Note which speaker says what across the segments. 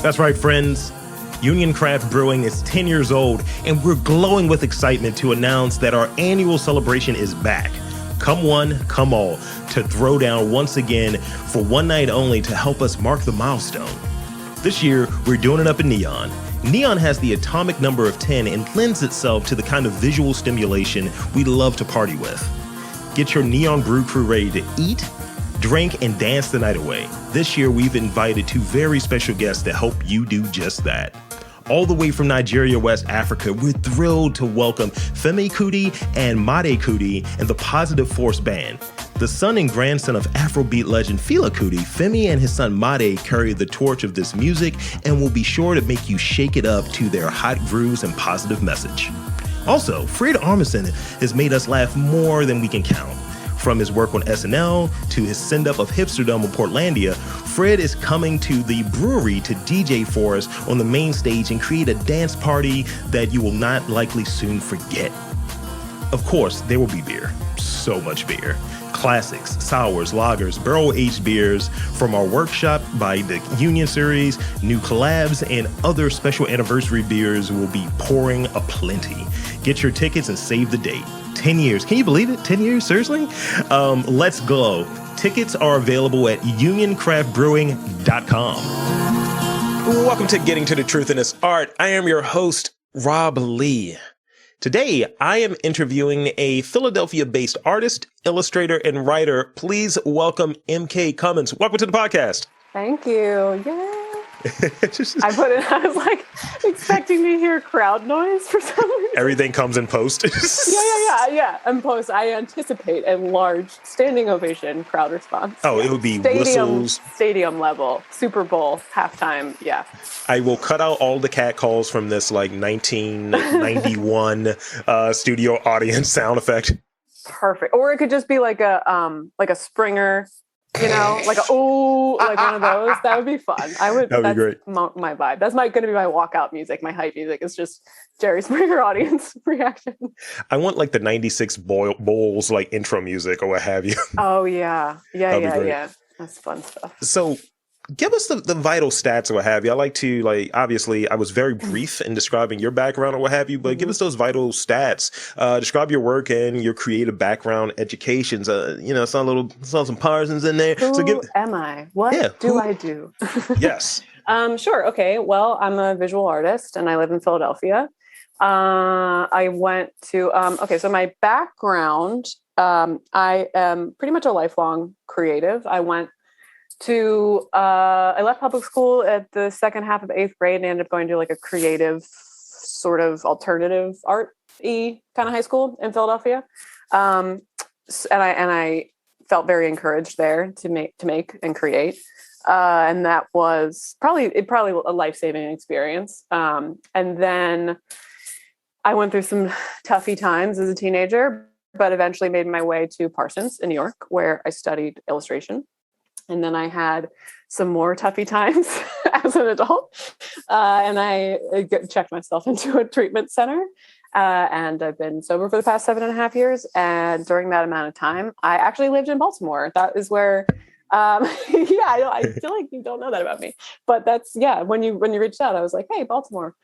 Speaker 1: That's right, friends. Union Craft Brewing is 10 years old, and we're glowing with excitement to announce that our annual celebration is back. Come one, come all, to throw down once again for one night only to help us mark the milestone. This year, we're doing it up in neon. Neon has the atomic number of 10 and lends itself to the kind of visual stimulation we love to party with. Get your Neon Brew Crew ready to eat, drink, and dance the night away. This year, we've invited two very special guests to help you do just that. All the way from Nigeria, West Africa, we're thrilled to welcome Femi Kuti and Made Kuti and the Positive Force Band. The son and grandson of Afrobeat legend Fela Kuti, Femi and his son Made carry the torch of this music and will be sure to make you shake it up to their hot grooves and positive message. Also, Fred Armisen has made us laugh more than we can count. From his work on SNL to his send-up of hipsterdom in Portlandia, Fred is coming to the brewery to DJ for us on the main stage and create a dance party that you will not likely soon forget. Of course, there will be beer. So much beer. Classics, sours, lagers, barrel-aged beers from our workshop by the Union Series, new collabs, and other special anniversary beers will be pouring aplenty. Get your tickets and save the date. 10 years. Can you believe it? 10 years? Seriously? Let's glow. Tickets are available at unioncraftbrewing.com. Welcome to Getting to the Truth in This Art. I am your host, Rob Lee. Today, I am interviewing a Philadelphia-based artist, illustrator, and writer. Please welcome M.K Komins. Welcome to the podcast.
Speaker 2: Thank you. Yay. I was like expecting to hear crowd noise for some reason.
Speaker 1: Everything comes in post.
Speaker 2: Yeah. In post, I anticipate a large standing ovation crowd response.
Speaker 1: Oh, it would be whistles.
Speaker 2: Stadium level, Super Bowl, halftime, yeah.
Speaker 1: I will cut out all the cat calls from this 1991 studio audience sound effect.
Speaker 2: Perfect. Or it could just be like a Springer, like one of those. That would be fun. That'd be great. My vibe. That's going to be my walkout music. My hype music is just Jerry Springer audience reaction. I
Speaker 1: want like the 96 Bowls intro music or what have you.
Speaker 2: Oh yeah. Yeah. That's fun stuff.
Speaker 1: So give us the vital stats or what have you. I like to obviously I was very brief in describing your background or what have you, but give us those vital stats. Describe your work and your creative background, educations. Saw some Parsons in there.
Speaker 2: Who am I? What do I do?
Speaker 1: Yes.
Speaker 2: Sure. Okay. Well, I'm a visual artist and I live in Philadelphia. I went to, so my background, I am pretty much a lifelong creative. I left public school at the second half of 8th grade and ended up going to a creative sort of alternative art-y kind of high school in Philadelphia. And I felt very encouraged there to make and create. And that was probably a life-saving experience. And then I went through some toughy times as a teenager, but eventually made my way to Parsons in New York, where I studied illustration. And then I had some more toughy times as an adult. And I checked myself into a treatment center. And I've been sober for the past 7.5 years. And during that amount of time, I actually lived in Baltimore. That is where, I feel like you don't know that about me. But that's, when you reached out, I was like, hey, Baltimore.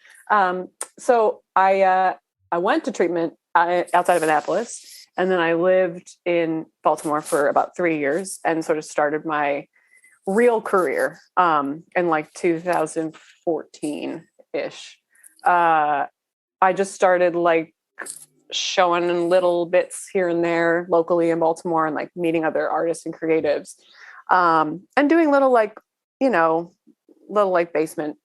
Speaker 2: So I went to treatment outside of Annapolis. And then I lived in Baltimore for about 3 years and sort of started my real career in 2014-ish. I just started showing in little bits here and there locally in Baltimore and meeting other artists and creatives and doing little basement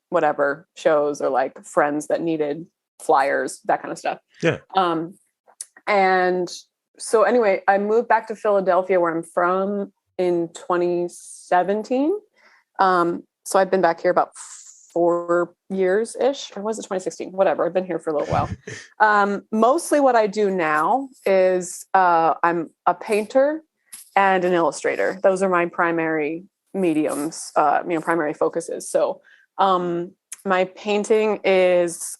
Speaker 2: whatever shows or friends that needed flyers, that kind of stuff.
Speaker 1: Yeah.
Speaker 2: And so anyway, I moved back to Philadelphia where I'm from in 2017. So I've been back here about 4 years-ish, or was it 2016? Whatever. I've been here for a little while. Mostly what I do now is I'm a painter and an illustrator. Those are my primary mediums, primary focuses. So my painting is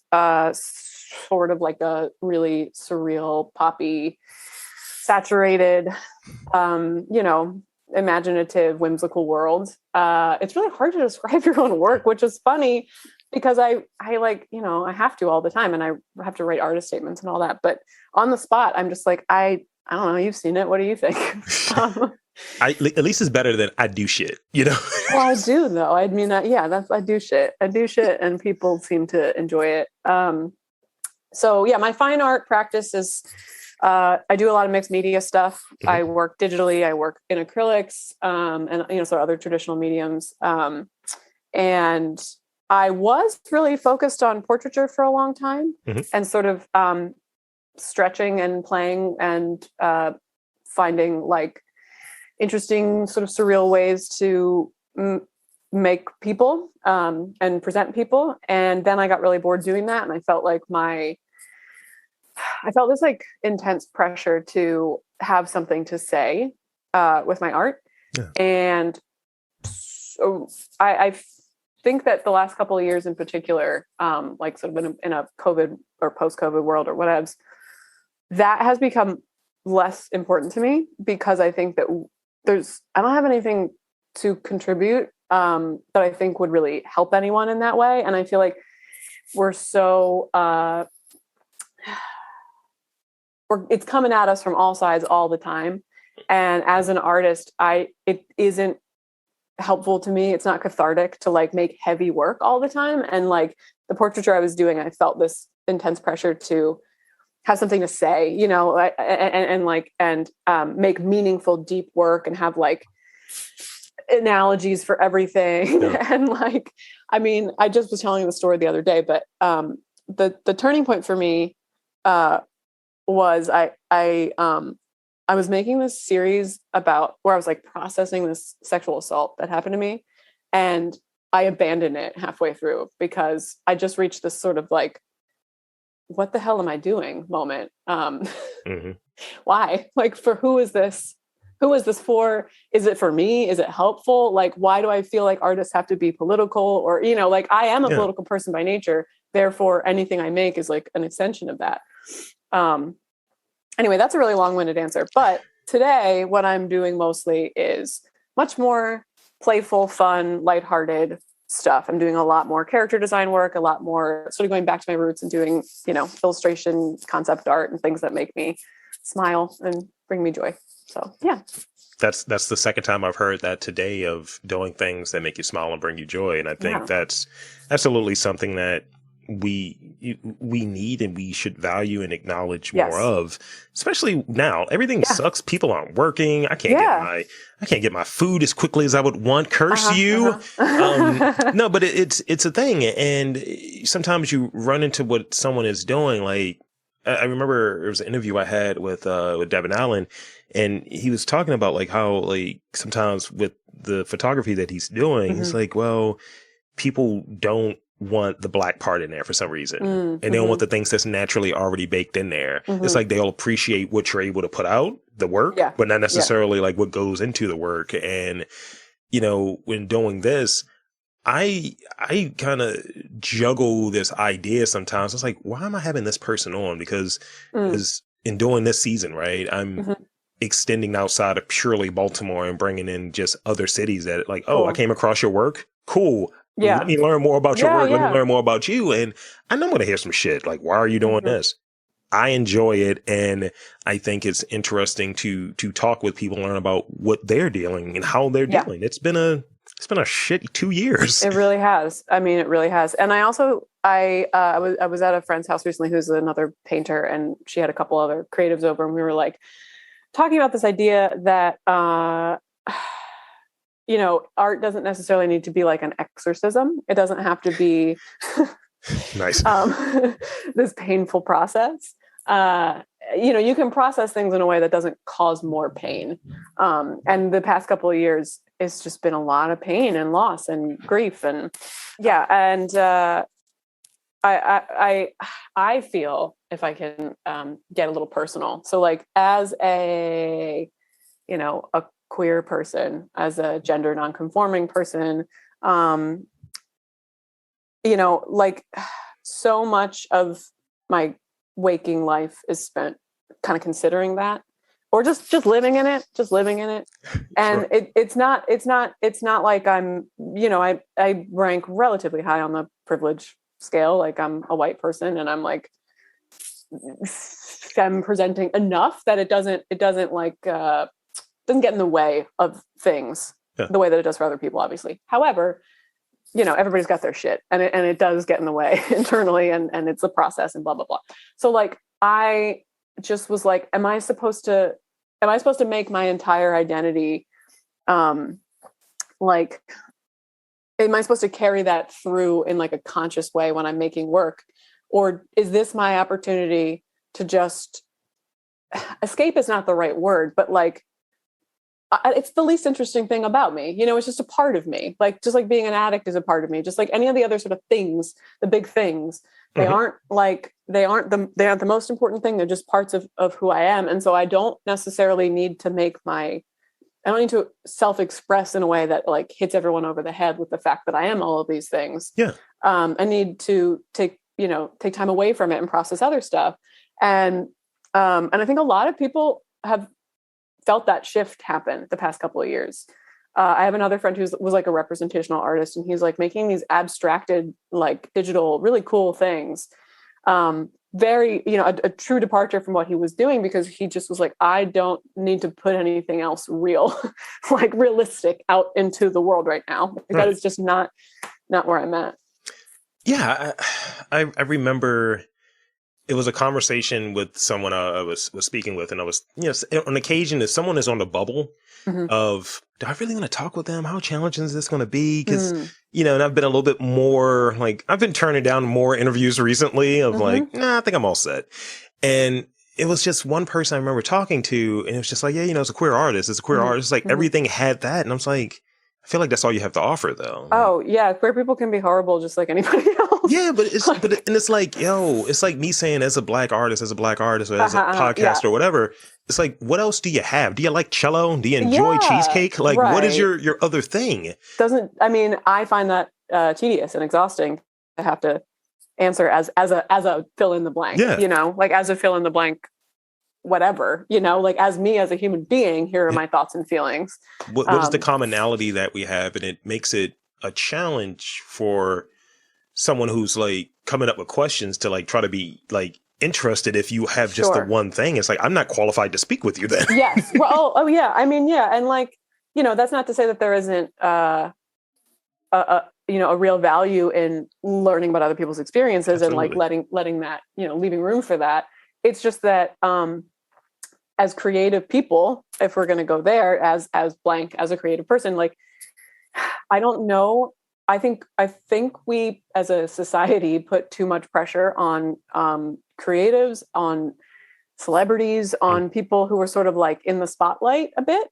Speaker 2: sort of a really surreal, poppy, saturated, imaginative, whimsical world. It's really hard to describe your own work, which is funny because I like, I have to all the time, and I have to write artist statements and all that. But on the spot, I'm just like, I don't know. You've seen it. What do you think?
Speaker 1: At least it's better than I do shit,
Speaker 2: Well, I do though. I mean, I do shit. I do shit, and people seem to enjoy it. So yeah, my fine art practice is, I do a lot of mixed media stuff.
Speaker 1: Mm-hmm.
Speaker 2: I work digitally. I work in acrylics, and so other traditional mediums. And I was really focused on portraiture for a long time,
Speaker 1: mm-hmm.
Speaker 2: and sort of stretching and playing and finding like interesting sort of surreal ways to make people and present people. And then I got really bored doing that, and I felt this like intense pressure to have something to say with my art.
Speaker 1: Yeah.
Speaker 2: And so I think that the last couple of years in particular, like sort of in a COVID or post-COVID world or whatever, that has become less important to me, because I think that I don't have anything to contribute that I think would really help anyone in that way. And I feel like we're so it's coming at us from all sides all the time. And as an artist, it isn't helpful to me. It's not cathartic to like make heavy work all the time. And like the portraiture I was doing, I felt this intense pressure to have something to say, and make meaningful, deep work, and have like analogies for everything. Yeah. And like, I mean, I just was telling you the story the other day, but the turning point for me was I was making this series about where I was like processing this sexual assault that happened to me, and I abandoned it halfway through because I just reached this sort of like, what the hell am I doing moment?
Speaker 1: Mm-hmm.
Speaker 2: Why? Like, for who is this? Who is this for? Is it for me? Is it helpful? Like, why do I feel like artists have to be political? Or, like I am a political person by nature. Therefore, anything I make is like an extension of that. Anyway, that's a really long-winded answer. But today, what I'm doing mostly is much more playful, fun, lighthearted stuff. I'm doing a lot more character design work, a lot more sort of going back to my roots and doing, illustration, concept art, and things that make me smile and bring me joy. So, yeah.
Speaker 1: That's the second time I've heard that today, of doing things that make you smile and bring you joy. And I think that's absolutely something that we need and we should value and acknowledge more of, especially now. Everything sucks. People aren't working. I can't get my food as quickly as I would want. Curse you. No, but it's a thing. And sometimes you run into what someone is doing. Like, I remember there was an interview I had with Devin Allen, and he was talking about like how like sometimes with the photography that he's doing, it's like, well, people don't want the black part in there for some reason, and they don't want the things that's naturally already baked in there. It's like they'll appreciate what you're able to put out, the work, but not necessarily like what goes into the work. And when doing this, I kind of juggle this idea sometimes. It's like, why am I having this person on? Because in doing this season, right, I'm extending outside of purely Baltimore and bringing in just other cities that like, I came across your work. Cool. Yeah. Let me learn more about your work. Let me learn more about you. And I know I'm going to hear some shit. Like, why are you doing this? I enjoy it. And I think it's interesting to talk with people, learn about what they're dealing and how they're dealing. It's been a shit 2 years.
Speaker 2: It really has. I mean, it really has. And I also, I was at a friend's house recently who's another painter, and she had a couple other creatives over, and we were like talking about this idea that, art doesn't necessarily need to be like an exorcism. It doesn't have to be
Speaker 1: nice.
Speaker 2: This painful process. You can process things in a way that doesn't cause more pain. And the past couple of years, it's just been a lot of pain and loss and grief, and I feel, if I can get a little personal. So like as a queer person, as a gender nonconforming person, like so much of my waking life is spent kind of considering that. or just living in it, and
Speaker 1: Sure.
Speaker 2: it's not like I'm, I rank relatively high on the privilege scale. Like I'm a white person, and I'm like femme presenting enough that it doesn't doesn't get in the way of things the way that it does for other people, obviously. However, everybody's got their shit, and it does get in the way internally, and it's a process and blah blah blah. So like I just was like, am I supposed to make my entire identity like, am I supposed to carry that through in like a conscious way when I'm making work, or is this my opportunity to just escape is not the right word, but like it's the least interesting thing about me. It's just a part of me. Like, just like being an addict is a part of me, just like any of the other sort of things, the big things, they aren't the most important thing. They're just parts of who I am. And so I don't necessarily need to I don't need to self-express in a way that like hits everyone over the head with the fact that I am all of these things.
Speaker 1: Yeah.
Speaker 2: I need to take time away from it and process other stuff. And I think a lot of people have felt that shift happen the past couple of years. I have another friend was like a representational artist, and he's like making these abstracted, like digital, really cool things. Very, a true departure from what he was doing, because he just was like, I don't need to put anything else real, like realistic out into the world right now. That is just not where I'm at.
Speaker 1: Yeah. I remember it was a conversation with someone I was speaking with, and I was, on occasion, if someone is on the bubble of, do I really want to talk with them? How challenging is this going to be? Because, and I've been a little bit more like, I've been turning down more interviews recently of like, nah, I think I'm all set. And it was just one person I remember talking to, and it was just like, yeah, it's a queer artist. It's a queer artist. It's like everything had that. And I was like, I feel like that's all you have to offer, though.
Speaker 2: Oh yeah, queer people can be horrible just like anybody else.
Speaker 1: Yeah, but it's like, it's like me saying as a black artist, or as a podcaster or whatever. It's like, what else do you have? Do you like cello? Do you enjoy cheesecake? Like, what is your other thing?
Speaker 2: I find that tedious and exhausting to have to answer as a fill in the blank.
Speaker 1: Yeah.
Speaker 2: Like as a fill in the blank. Whatever, like as me as a human being, here are my thoughts and feelings.
Speaker 1: What is the commonality that we have? And it makes it a challenge for someone who's like coming up with questions to like try to be like interested. If you have just the one thing, it's like, I'm not qualified to speak with you then.
Speaker 2: Yes. Well, oh yeah. Yeah. And like, that's not to say that there isn't a real value in learning about other people's experiences. Absolutely. And like letting that, leaving room for that. It's just that as creative people, if we're going to go there as blank, as a creative person, like, I don't know. I think we as a society put too much pressure on creatives, on celebrities, on people who are sort of like in the spotlight a bit.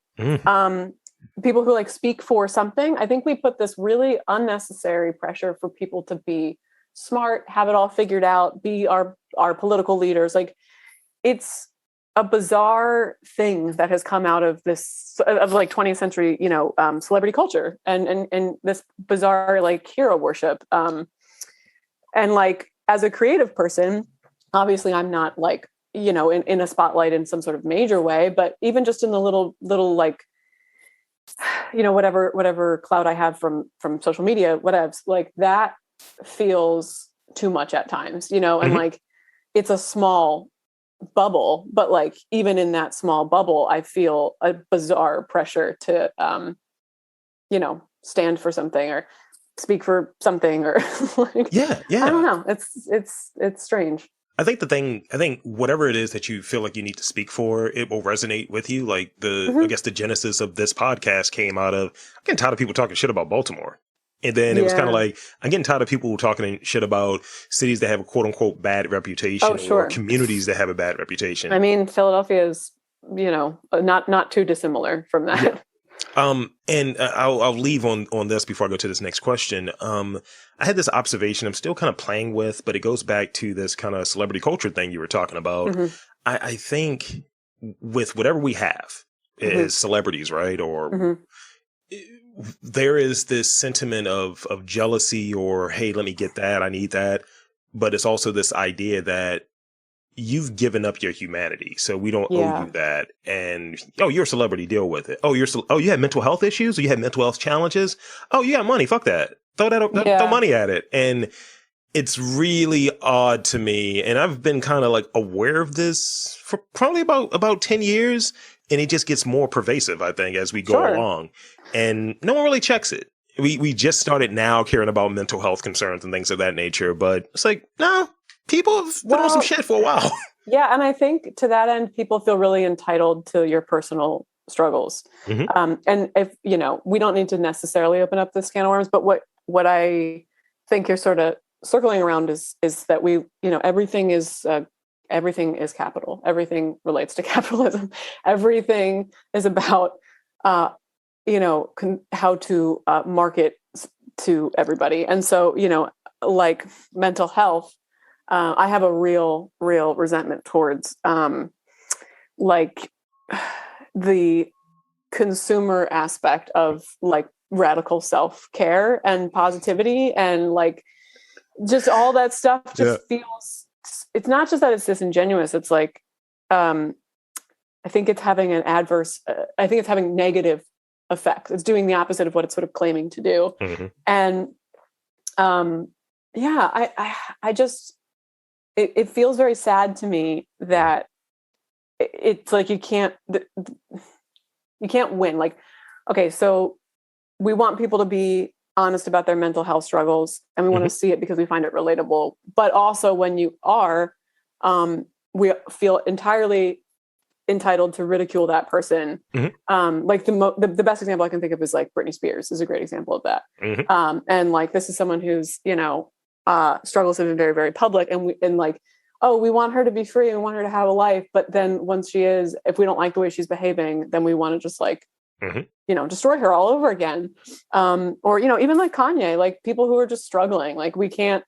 Speaker 2: People who like speak for something. I think we put this really unnecessary pressure for people to be smart, have it all figured out, be our political leaders. Like, it's a bizarre thing that has come out of this of like 20th century, celebrity culture and this bizarre like hero worship. And like, as a creative person, obviously I'm not like, in a spotlight in some sort of major way, but even just in the little like, whatever clout I have from social media, whatever, like that feels too much at times, and like, it's a small bubble, but like, even in that small bubble, I feel a bizarre pressure to, stand for something or speak for something or like, yeah. I don't know. It's strange.
Speaker 1: I think whatever it is that you feel like you need to speak for, it will resonate with you. Like I guess the genesis of this podcast came out of, I'm getting tired of people talking shit about Baltimore. And then it was kind of like, I'm getting tired of people talking shit about cities that have a quote unquote bad reputation or communities that have a bad reputation.
Speaker 2: I mean, Philadelphia is, not too dissimilar from that.
Speaker 1: Yeah. And I'll leave on this before I go to this next question. I had this observation I'm still kind of playing with, but it goes back to this kind of celebrity culture thing you were talking about. I think with whatever we have as celebrities, right? Or there is this sentiment of jealousy or, hey, let me get that. I need that. But it's also this idea that, you've given up your humanity, so we don't owe
Speaker 2: Yeah.
Speaker 1: you that. And oh, you're a celebrity, deal with it. Oh, you had mental health issues, or you had mental health challenges. Oh, you got money, fuck that. Throw money at it. And it's really odd to me, and I've been kind of like aware of this for probably about 10 years, and it just gets more pervasive, I think, as we go along. And no one really checks it. We just started now caring about mental health concerns and things of that nature, but it's like, no, people have been on some shit for a while.
Speaker 2: Yeah, and I think to that end, people feel really entitled to your personal struggles. And if, we don't need to necessarily open up this can of worms, but what I think you're sort of circling around is that we, everything is capital. Everything relates to capitalism. Everything is about, how to market to everybody. And so, like mental health, I have a real resentment towards, like the consumer aspect of like radical self-care and positivity and like just all that stuff just feels, it's not just that it's disingenuous. It's like, I think it's having I think it's having negative effects. It's doing the opposite of what it's sort of claiming to do. And, I just, it feels very sad to me that it's like, you can't win. Like, okay, so we want people to be honest about their mental health struggles, and we want to see it because we find it relatable. But also when you are, we feel entirely entitled to ridicule that person. Like the best example I can think of is like Britney Spears is a great example of that. And like, this is someone who's, struggles have been very, very public, and we want her to be free and we want her to have a life. But then once she is, if we don't like the way she's behaving, then we want to just like, destroy her all over again. Or, even like Kanye, like people who are just struggling, like we can't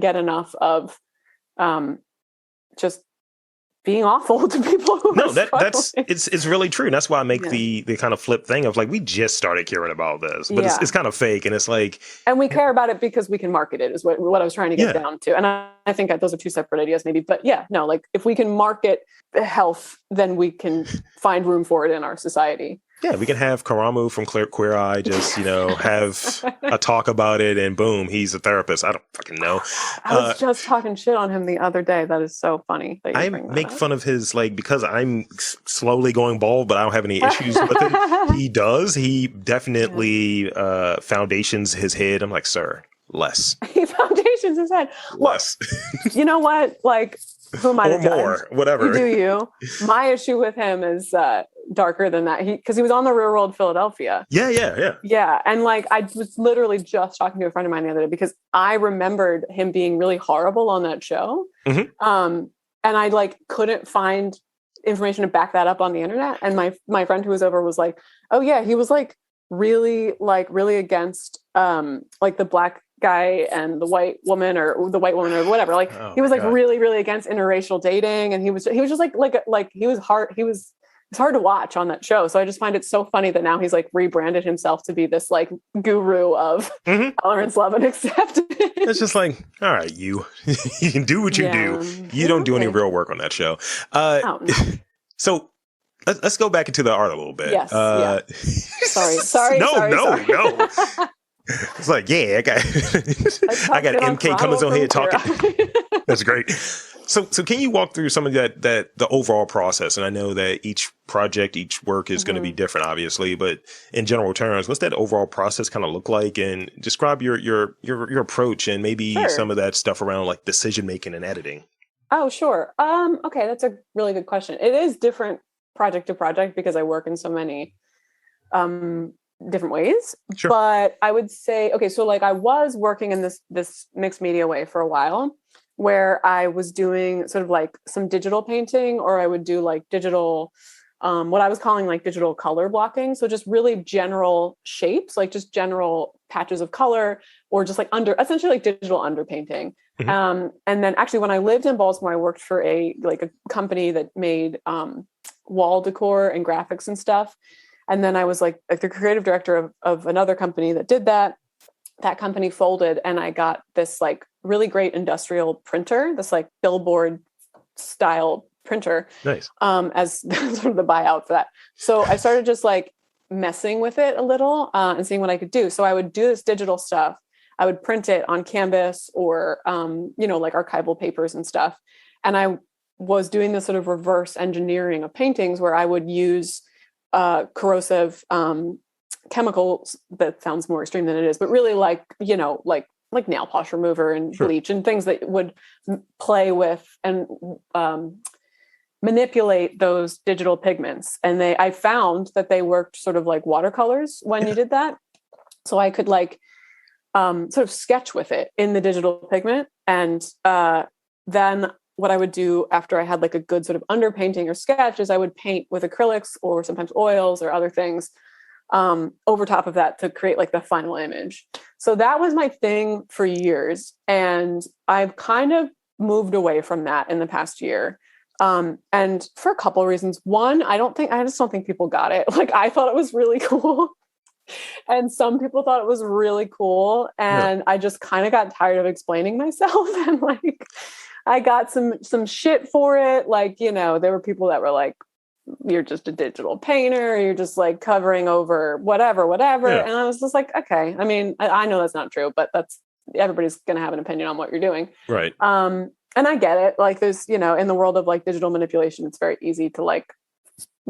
Speaker 2: get enough of, just being awful to people who are
Speaker 1: that's it's really true. And that's why I make the kind of flip thing of like, we just started caring about this, but it's kind of fake. And it's like,
Speaker 2: and we care about it because we can market it is what I was trying to get down to. And I think those are two separate ideas maybe, but like if we can market health, then we can find room for it in our society.
Speaker 1: Yeah, we can have Karamu from Queer Eye just, have a talk about it, and boom, he's a therapist. I don't fucking know.
Speaker 2: I was just talking shit on him the other day. That is so funny.
Speaker 1: I make fun of his, like, because I'm slowly going bald, but I don't have any issues with it. He does. He definitely foundations his head. I'm like, sir, less.
Speaker 2: He foundations his head.
Speaker 1: Less.
Speaker 2: You know what? Like, who am I to judge?
Speaker 1: More, whatever.
Speaker 2: You do you. My issue with him is darker than that. Because he was on the Real World Philadelphia. Yeah. And like, I was literally just talking to a friend of mine the other day because I remembered him being really horrible on that show. And I like couldn't find information to back that up on the internet. And my friend who was over was like, oh yeah, he was like really against like the black guy and the white woman or the white woman or whatever. Like he was like really, really against interracial dating. And he was just like he was hard. It's hard to watch on that show. So I just find it so funny that now he's like rebranded himself to be this like guru of tolerance, love, and acceptance.
Speaker 1: It's just like, all right, you can do what you do. You don't do any real work on that show.
Speaker 2: No.
Speaker 1: So let's go back into the art a little bit.
Speaker 2: Yes. Sorry.
Speaker 1: No. It's like, I got M.K. Komins on here talking. That's great. So can you walk through some of the overall process? And I know that each project, each work is going to be different, obviously, but in general terms, what's that overall process kind of look like? And describe your approach and maybe some of that stuff around like decision making and editing.
Speaker 2: Oh, sure. Okay, that's a really good question. It is different project to project because I work in so many different ways.
Speaker 1: Sure.
Speaker 2: But I would say, okay, so like I was working in this mixed media way for a while, where I was doing sort of like some digital painting, or I would do like digital, what I was calling like digital color blocking. So just really general shapes, like just general patches of color, or just like essentially like digital underpainting. And then actually when I lived in Baltimore, I worked for a company that made wall decor and graphics and stuff. And then I was like the creative director of another company that did that. That company folded, and I got this like really great industrial printer, this like billboard style printer,
Speaker 1: Nice.
Speaker 2: as sort of the buyout for that. So I started just like messing with it a little, and seeing what I could do. So I would do this digital stuff. I would print it on canvas or, like archival papers and stuff. And I was doing this sort of reverse engineering of paintings where I would use corrosive chemicals. That sounds more extreme than it is, but really like nail polish remover and bleach and things that would play with and manipulate those digital pigments. And I found that they worked sort of like watercolors when you did that. So I could like sort of sketch with it in the digital pigment. And then what I would do after I had like a good sort of underpainting or sketch is I would paint with acrylics or sometimes oils or other things over top of that to create like the final image. So that was my thing for years. And I've kind of moved away from that in the past year. And for a couple of reasons. One, I just don't think people got it. Like I thought it was really cool. And some people thought it was really cool. And I just kind of got tired of explaining myself. And like, I got some shit for it. Like, there were people that were like, you're just a digital painter. You're just like covering over whatever. Yeah. And I was just like, okay. I mean, I know that's not true, but everybody's going to have an opinion on what you're doing.
Speaker 1: Right.
Speaker 2: And I get it. Like there's, in the world of like digital manipulation, it's very easy to like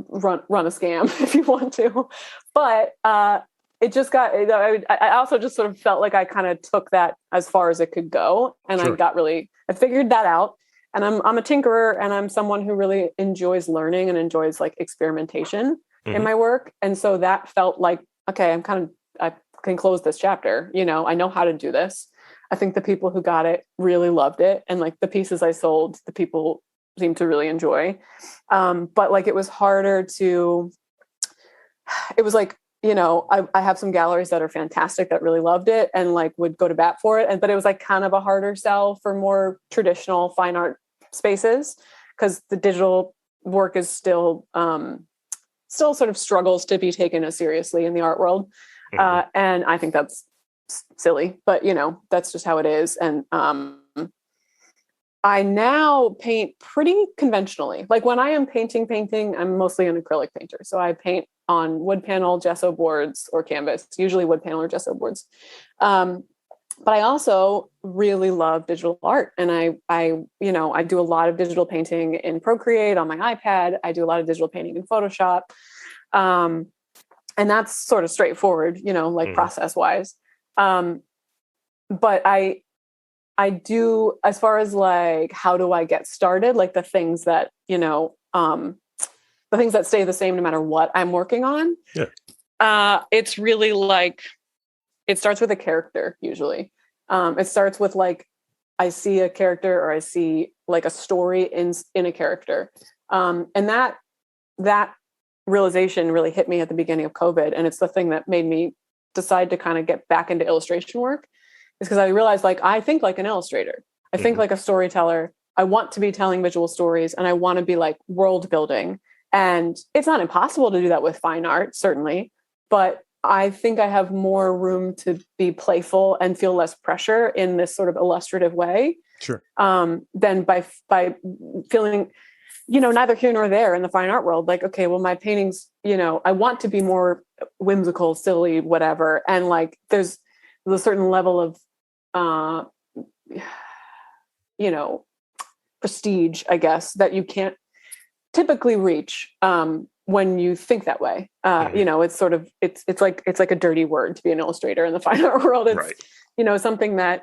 Speaker 2: run a scam if you want to, but, it just got, I also just sort of felt like I kind of took that as far as it could go. And I figured that out. And I'm a tinkerer and I'm someone who really enjoys learning and enjoys like experimentation in my work. And so that felt like, okay, I can close this chapter. I know how to do this. I think the people who got it really loved it. And like the pieces I sold, the people seemed to really enjoy. But like, it was harder it was like, I have some galleries that are fantastic that really loved it and like would go to bat for it. But it was like kind of a harder sell for more traditional fine art spaces because the digital work is still sort of struggles to be taken as seriously in the art world. And I think that's silly, but that's just how it is. And I now paint pretty conventionally. Like when I am painting, I'm mostly an acrylic painter. So I paint on wood panel, gesso boards, or canvas, usually wood panel or gesso boards. But I also really love digital art. And I do a lot of digital painting in Procreate on my iPad. I do a lot of digital painting in Photoshop. And that's sort of straightforward, like process wise. But I do, as far as like, how do I get started? Like the things that, the things that stay the same no matter what I'm working on. Yeah. It's really like, it starts with a character usually. It starts with like, I see a character or I see like a story in a character. And that realization really hit me at the beginning of COVID. And it's the thing that made me decide to kind of get back into illustration work. Is because I realized like I think like an illustrator. I think like a storyteller. I want to be telling visual stories and I want to be like world building. And it's not impossible to do that with fine art, certainly. But I think I have more room to be playful and feel less pressure in this sort of illustrative way.
Speaker 1: Sure.
Speaker 2: Than by feeling, neither here nor there in the fine art world. Like, okay, well, my paintings, I want to be more whimsical, silly, whatever. And like, there's a certain level of prestige, I guess, that you can't typically reach when you think that way. It's sort of it's like a dirty word to be an illustrator in the fine art world. It's something that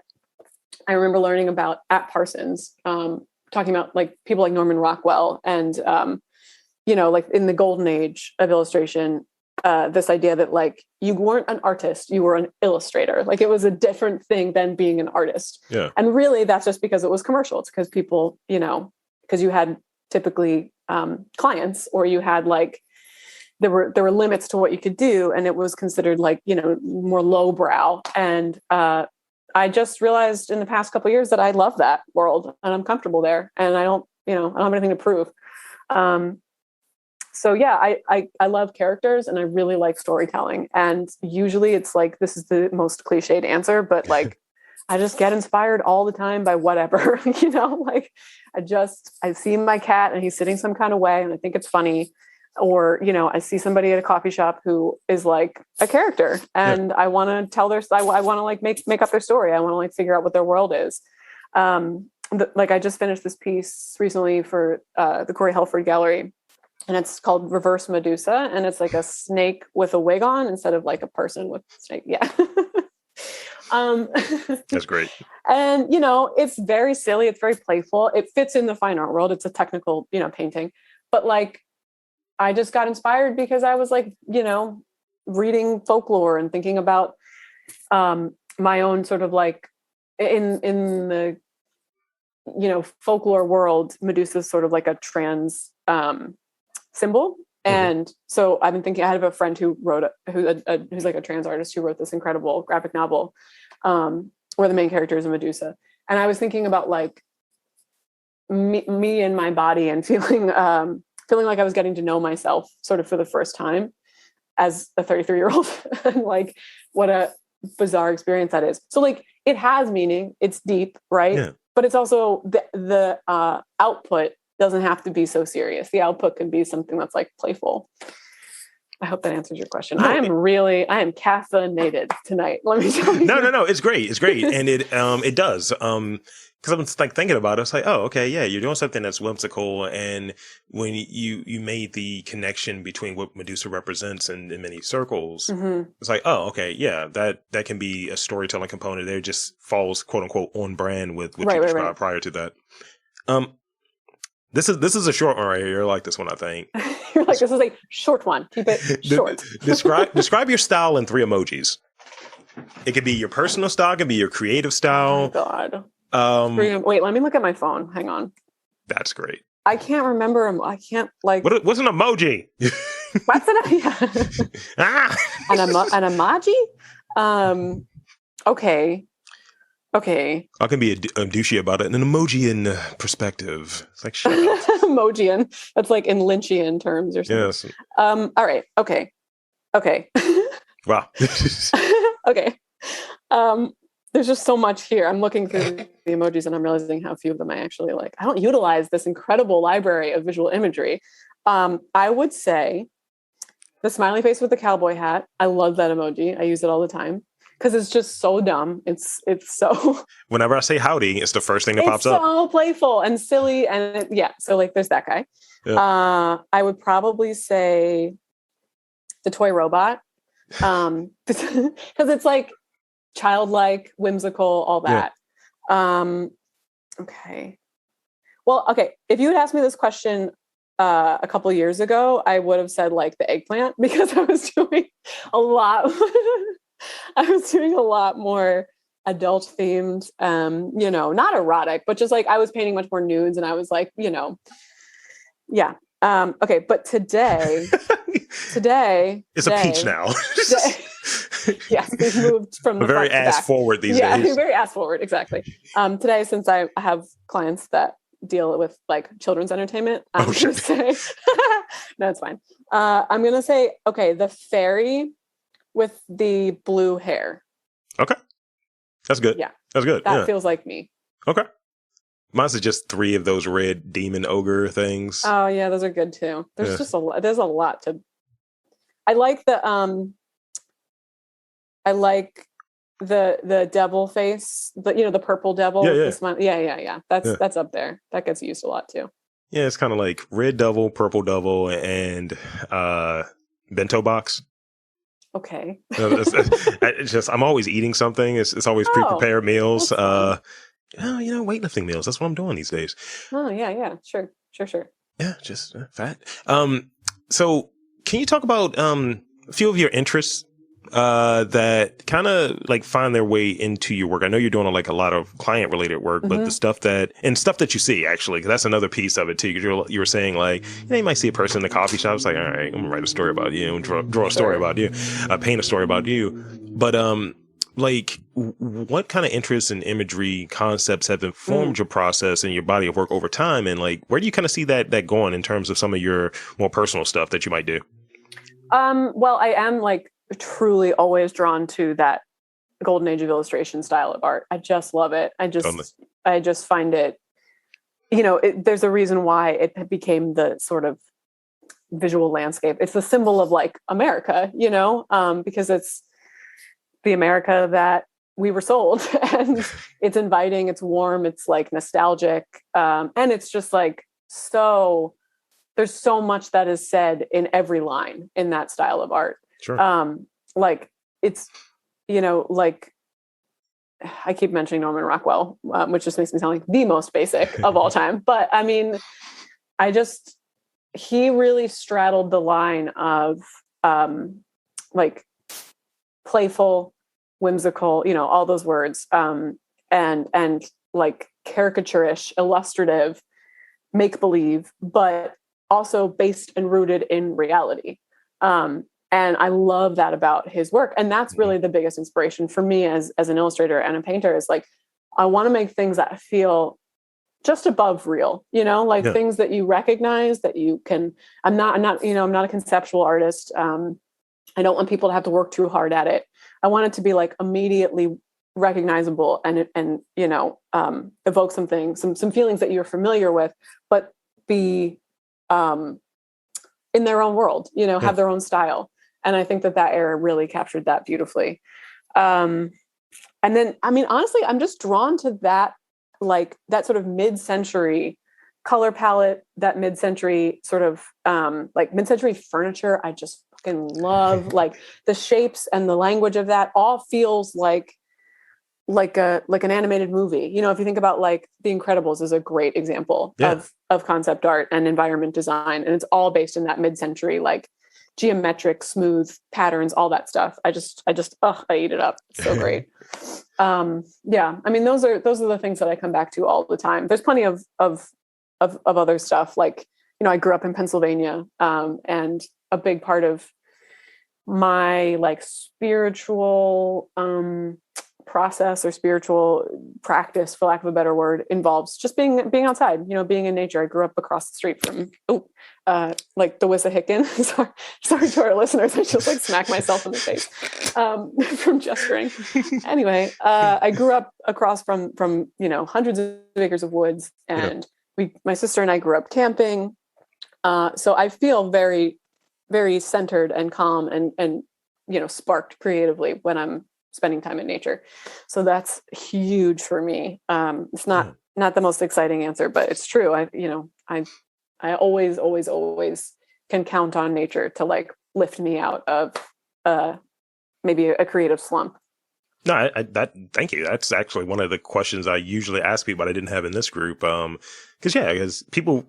Speaker 2: I remember learning about at Parsons, talking about like people like Norman Rockwell and like in the golden age of illustration. This idea that like you weren't an artist, you were an illustrator. Like it was a different thing than being an artist.
Speaker 1: Yeah.
Speaker 2: And really that's just because it was commercial. It's because people, because you had typically clients or you had like, there were limits to what you could do. And it was considered like, more lowbrow. And I just realized in the past couple of years that I love that world and I'm comfortable there and I don't have anything to prove. So yeah, I love characters and I really like storytelling. And usually it's like, this is the most cliched answer, but like, I just get inspired all the time by whatever, like I see my cat and he's sitting some kind of way and I think it's funny. Or, I see somebody at a coffee shop who is like a character and I want to tell I want to like make up their story. I want to like figure out what their world is. Like I just finished this piece recently for the Corey Helford Gallery, and it's called Reverse Medusa. And it's like a snake with a wig on instead of like a person with snake. Yeah.
Speaker 1: That's great.
Speaker 2: And, it's very silly. It's very playful. It fits in the fine art world. It's a technical, painting, but like, I just got inspired because I was like, reading folklore and thinking about my own sort of like in the, folklore world, Medusa is sort of like a trans symbol. And so I've been thinking, I have a friend who who's like a trans artist who wrote this incredible graphic novel where the main character is a Medusa. And I was thinking about like me and my body and feeling like I was getting to know myself sort of for the first time as a 33-year-old and like what a bizarre experience that is. So like it has meaning, it's deep, right? Yeah. But it's also the output doesn't have to be so serious. The output can be something that's like playful. I hope that answers your question. No, I am caffeinated tonight. Let me tell you.
Speaker 1: No. It's great. It's great. And it does. Because I'm like thinking about it, it's like, oh, okay, yeah, you're doing something that's whimsical. And when you made the connection between what Medusa represents in many circles, it's like, oh, okay, yeah, that can be a storytelling component there. Just falls, quote unquote, on brand with what you described prior to that. This is a short one right here. You're like this one, I think.
Speaker 2: You're like, this is a short one. Keep it short.
Speaker 1: Describe your style in 3 emojis. It could be your personal style, it could be your creative style.
Speaker 2: Oh God. Wait, let me look at my phone. Hang on.
Speaker 1: That's great.
Speaker 2: I can't remember. I can't like.
Speaker 1: What's an emoji?
Speaker 2: What's an an emoji? Okay.
Speaker 1: I can be a douchey about it. And an emoji in perspective. It's like shut up.
Speaker 2: Emojian. That's like in Lynchian terms or something.
Speaker 1: Yes.
Speaker 2: All right. Okay.
Speaker 1: Wow.
Speaker 2: Okay. There's just so much here. I'm looking through the emojis and I'm realizing how few of them I actually like. I don't utilize this incredible library of visual imagery. I would say the smiley face with the cowboy hat. I love that emoji. I use it all the time because it's just so dumb. It's so.
Speaker 1: Whenever I say howdy, it's the first thing that pops up.
Speaker 2: It's so playful and silly. And so like there's that guy. Yeah. I would probably say the toy robot. Because it's like childlike, whimsical, all that. Yeah. Okay. Well, okay. If you had asked me this question a couple years ago, I would have said like the eggplant because I was doing a lot. I was doing a lot more adult themed, not erotic, but just like I was painting much more nudes, and I was like, yeah. Okay, but today
Speaker 1: it's a peach now.
Speaker 2: Yes, we've moved from the
Speaker 1: very ass forward these days.
Speaker 2: Yeah, very ass forward, exactly. Today, since I have clients that deal with like children's entertainment, I'm gonna say no, it's fine. I'm gonna say the fairy with the blue hair.
Speaker 1: Okay, that's good.
Speaker 2: Yeah,
Speaker 1: that's good.
Speaker 2: That feels like me.
Speaker 1: Okay. Mine's is just 3 of those red demon ogre things.
Speaker 2: Oh yeah, those are good too. There's just there's a lot to. I like the the devil face, the purple devil. Yeah. That's up there. That gets used a lot too.
Speaker 1: Yeah, it's kind of like red devil, purple devil, and bento box.
Speaker 2: Okay.
Speaker 1: It's just I'm always eating something. It's always pre-prepared meals. Weightlifting meals. That's what I'm doing these days.
Speaker 2: Oh yeah. Sure.
Speaker 1: Yeah, just fat. So can you talk about a few of your interests that kind of like find their way into your work? I know you're doing like a lot of client related work, but the stuff that you see actually, 'cause that's another piece of it too. Because you were saying like, you might see a person in the coffee shop. It's like, all right, I'm gonna write a story about you and draw a story about you, paint a story about you. But like what kind of interests and imagery concepts have informed your process and your body of work over time? And like, where do you kind of see that going in terms of some of your more personal stuff that you might do?
Speaker 2: Well, I am like truly always drawn to that golden age of illustration style of art. I just love it.
Speaker 1: Totally.
Speaker 2: I just find it, there's a reason why it became the sort of visual landscape. It's the symbol of like America, because it's the America that we were sold, and it's inviting, it's warm, it's like nostalgic. And it's just like, there's so much that is said in every line in that style of art.
Speaker 1: Sure.
Speaker 2: Like it's, like I keep mentioning Norman Rockwell, which just makes me sound like the most basic of all time. But I mean, he really straddled the line of like playful, whimsical, all those words, and like caricaturish, illustrative, make believe, but also based and rooted in reality. And I love that about his work. And that's really the biggest inspiration for me as an illustrator and a painter, is like, I want to make things that feel just above real, things that you recognize, that you can, I'm not a conceptual artist. I don't want people to have to work too hard at it. I want it to be like immediately recognizable and evoke some feelings that you're familiar with, but be in their own world, have their own style. And I think that era really captured that beautifully. And then, I mean, honestly, I'm just drawn to that, like that sort of mid-century color palette, that mid-century sort of like mid-century furniture. I just fucking love like the shapes and the language of that all feels like an animated movie. If you think about like The Incredibles is a great example of concept art and environment design. And it's all based in that mid-century, like geometric, smooth patterns, all that stuff. I eat it up. It's so great. Yeah. I mean, those are the things that I come back to all the time. There's plenty of other stuff. Like, I grew up in Pennsylvania, and a big part of my like spiritual, process or spiritual practice, for lack of a better word, involves just being outside, being in nature. I grew up across the street from like the Wissahickon. sorry to our listeners, I just like smacked myself in the face from gesturing. Anyway, I grew up across from hundreds of acres of woods, and my sister and I grew up camping, so I feel very, very centered and calm and sparked creatively when I'm spending time in nature. So that's huge for me. It's not the most exciting answer, but it's true. I always can count on nature to like lift me out of maybe a creative slump.
Speaker 1: No, thank you. That's actually one of the questions I usually ask people, but I didn't have in this group. Because people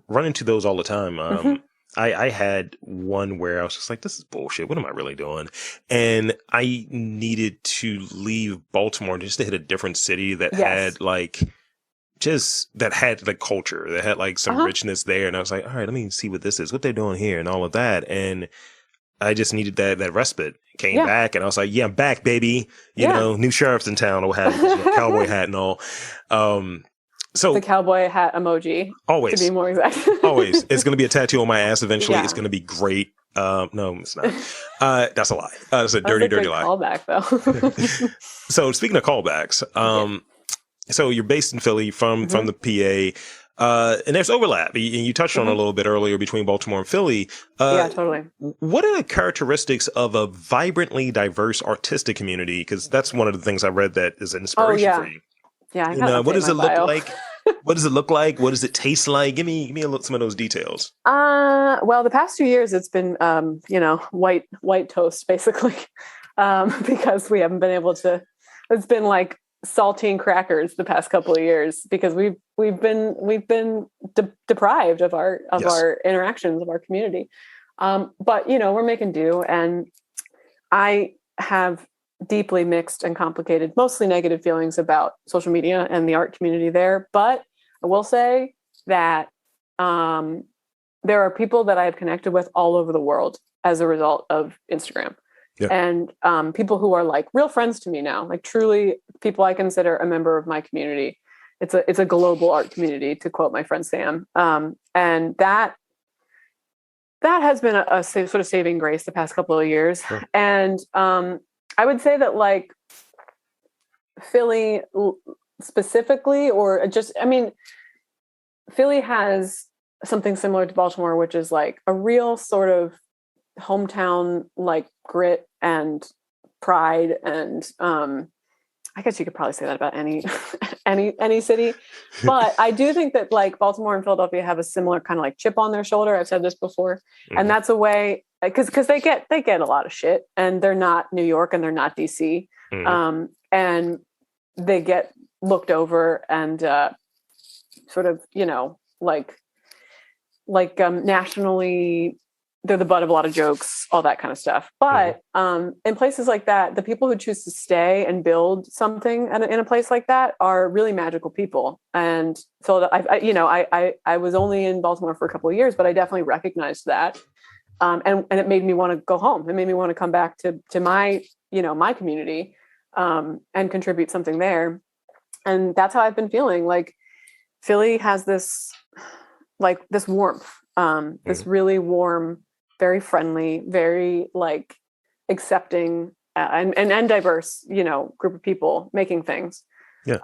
Speaker 1: run into those all the time. I had one where I was just like, this is bullshit. What am I really doing? And I needed to leave Baltimore just to hit a different city that had like, that had the culture, that had like some richness there. And I was like, all right, let me see what this is, what they're doing here and all of that. And I just needed that respite. Came back and I was like, yeah, I'm back, baby. You know, new sheriff's in town or what have you, cowboy hat and all. So
Speaker 2: the cowboy hat emoji,
Speaker 1: always,
Speaker 2: to be more exact. Always.
Speaker 1: It's going to be a tattoo on my ass eventually. Yeah. It's going to be great. No, it's not. That's a lie. That's a dirty lie.
Speaker 2: Callback though.
Speaker 1: So speaking of callbacks, so you're based in Philly from the PA, and there's overlap. And you touched on it a little bit earlier between Baltimore and Philly.
Speaker 2: Yeah, totally.
Speaker 1: What are the characteristics of a vibrantly diverse artistic community? Because that's one of the things I read that is an inspiration for you.
Speaker 2: Yeah.
Speaker 1: What does it look like? What does it look like? What does it taste like? Give me some of those details.
Speaker 2: Well, the past 2 years, it's been, white toast basically, because we haven't been able to. It's been like saltine crackers the past couple of years because we've been deprived of our interactions, of our community. But we're making do, and I have deeply mixed and complicated, mostly negative feelings about social media and the art community there. But I will say that there are people that I have connected with all over the world as a result of Instagram. Yeah. And people who are like real friends to me now, like truly people I consider a member of my community. It's a global art community, to quote my friend Sam. And that has been a sort of saving grace the past couple of years. Sure. And I would say that like Philly specifically, or just, I mean, Philly has something similar to Baltimore, which is like a real sort of hometown, like grit and pride. And I guess you could probably say that about any any city. But I do think that like Baltimore and Philadelphia have a similar kind of like chip on their shoulder. I've said this before. And that's a way, because they get a lot of shit, and they're not New York and they're not DC. And they get looked over and sort of, you know, like nationally, they're the butt of a lot of jokes, all that kind of stuff. But in places like that, the people who choose to stay and build something in a place like that are really magical people. And so I was only in Baltimore for a couple of years, but I definitely recognized that. And it made me want to go home. It made me want to come back to my, you know, my community and contribute something there. And that's how I've been feeling. Like Philly has this warmth, this really warm, very friendly, very like accepting and diverse, you know, group of people making things.
Speaker 1: Yeah.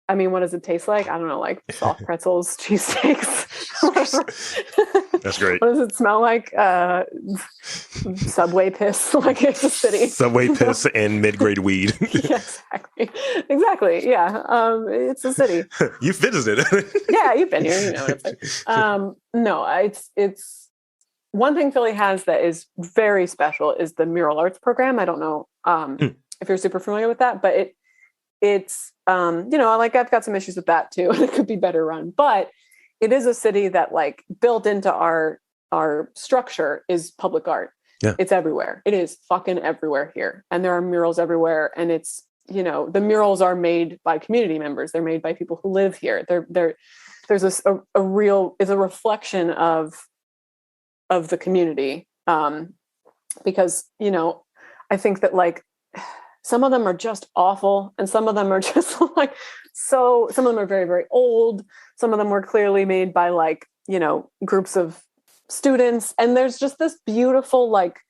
Speaker 2: I mean, what does it taste like? I don't know, like soft pretzels, cheesesteaks, whatever.
Speaker 1: That's great.
Speaker 2: What does it smell like? Subway piss, like it's a city.
Speaker 1: Subway piss and mid-grade weed.
Speaker 2: Yeah, exactly. Yeah, it's a city.
Speaker 1: You visited.
Speaker 2: Yeah, you've been here. You know what it's like. No, it's one thing Philly has that is very special is the mural arts program. I don't know if you're super familiar with that, but it's you know, like I've got some issues with that too, and it could be better run. But it is a city that like built into our structure is public art.
Speaker 1: Yeah.
Speaker 2: It's everywhere. It is fucking everywhere here. And there are murals everywhere. And it's, you know, the murals are made by community members. They're made by people who live here. There's a real, is a reflection of the community. Because, you know, I think that like some of them are just awful. And some of them are just like, some of them are very, very old. Some of them were clearly made by like, you know, groups of students. And there's just this beautiful, like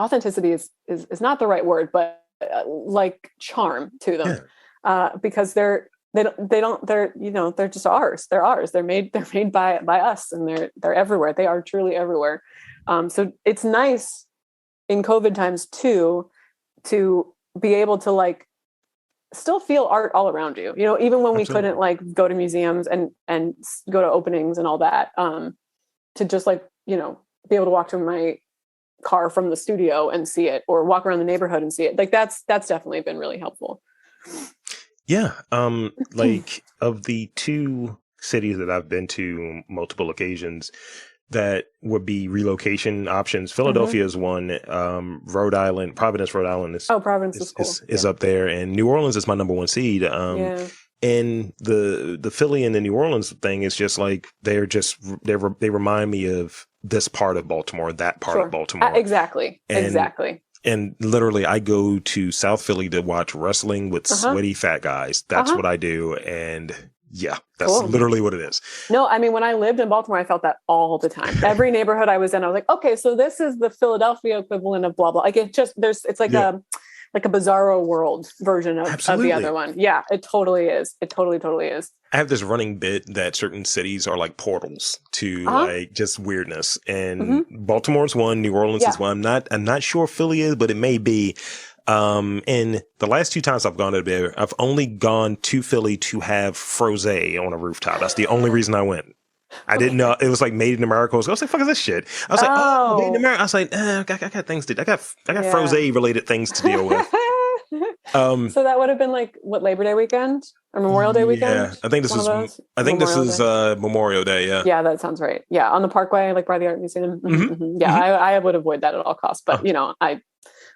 Speaker 2: authenticity is not the right word, but like charm to them. Yeah. Because they're you know, they're just ours. They're ours. They're made by us, and they're everywhere. They are truly everywhere. So it's nice in COVID times too, to be able to like still feel art all around you, you know, even when we couldn't like go to museums and go to openings and all that, to just like, you know, be able to walk to my car from the studio and see it, or walk around the neighborhood and see it. Like that's definitely been really helpful.
Speaker 1: Yeah. Like of the two cities that I've been to multiple occasions that would be relocation options, Philadelphia is one. Rhode Island, Providence, Rhode Island
Speaker 2: Providence is
Speaker 1: up there, and New Orleans is my number one seed. And the Philly and the New Orleans thing is just like they remind me of this part of Baltimore, that part of Baltimore.
Speaker 2: Exactly.
Speaker 1: And literally, I go to South Philly to watch wrestling with sweaty fat guys. That's what I do. And yeah, that's literally what it is. No,
Speaker 2: I mean, when I lived in Baltimore, I felt that all the time. Every neighborhood I was in, I was like, okay, so this is the Philadelphia equivalent of blah, blah. Like it's like a bizarro world version of the other one. Yeah, it totally is. It totally is.
Speaker 1: I have this running bit that certain cities are like portals to like just weirdness, and Baltimore's one, New Orleans is one. I'm not sure Philly is, but it may be. And the last two times I've gone to there, I've only gone to Philly to have frosé on a rooftop. That's the only reason I went. I didn't know it was like made in America. I was like, fuck is this shit? I was like, oh, made in America. I was like, I got things to do. I got frosé related things to deal with.
Speaker 2: So that would have been like what, Labor Day weekend or Memorial Day weekend?
Speaker 1: Yeah, I think this is Memorial Day.
Speaker 2: Yeah, that sounds right. Yeah, on the Parkway, like by the Art Museum. Yeah, I would avoid that at all costs. But you know, I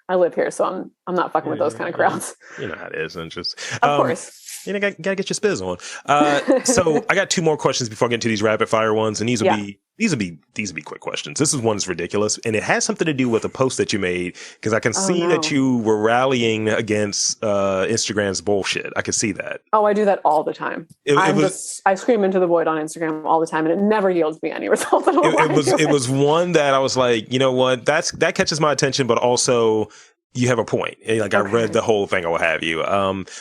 Speaker 2: live here, so I'm not fucking with those kind of crowds.
Speaker 1: You know how it is, and just
Speaker 2: of course.
Speaker 1: gotta get your spizz on. So I got two more questions before I get into these rapid fire ones, and these will be quick questions. This is one that's ridiculous, and it has something to do with a post that you made because I can see that you were rallying against Instagram's bullshit. I can see that.
Speaker 2: Oh, I do that all the time. I scream into the void on Instagram all the time, and it never yields me any result.
Speaker 1: It was one that I was like, you know what, that catches my attention, but also you have a point. Like I read the whole thing or what have you.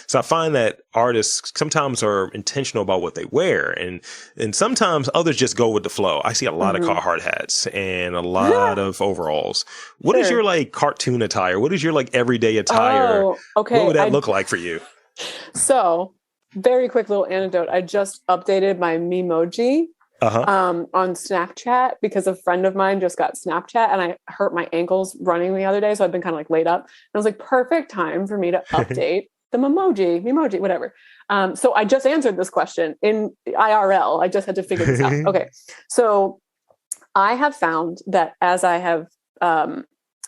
Speaker 1: So I find that artists sometimes are intentional about what they wear, and sometimes others just go with the flow. I see a lot of Carhartt hats and a lot of overalls. What is your like cartoon attire? What is your like everyday attire?
Speaker 2: Oh, okay.
Speaker 1: What would that look like for you?
Speaker 2: So, very quick little anecdote. I just updated my Memoji on Snapchat because a friend of mine just got Snapchat and I hurt my ankles running the other day. So I've been kind of like laid up. And I was like, perfect time for me to update the Memoji, whatever. So I just answered this question in IRL. I just had to figure this out. Okay. So I have found that as I have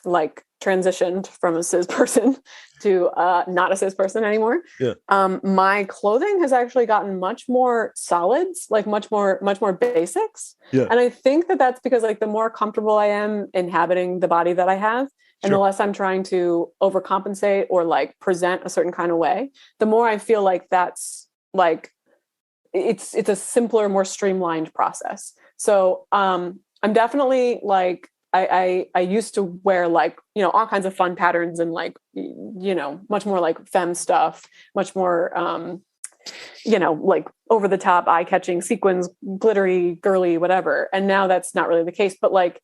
Speaker 2: like transitioned from a cis person to not a cis person anymore. Yeah. My clothing has actually gotten much more solids, like much more basics. Yeah. And I think that that's because like the more comfortable I am inhabiting the body that I have, and the less I'm trying to overcompensate or like present a certain kind of way, the more I feel like that's like, it's a simpler, more streamlined process. So I'm definitely like, I used to wear like, you know, all kinds of fun patterns and like, you know, much more like femme stuff, much more, you know, like over the top, eye catching sequins, glittery, girly, whatever. And now that's not really the case. But like,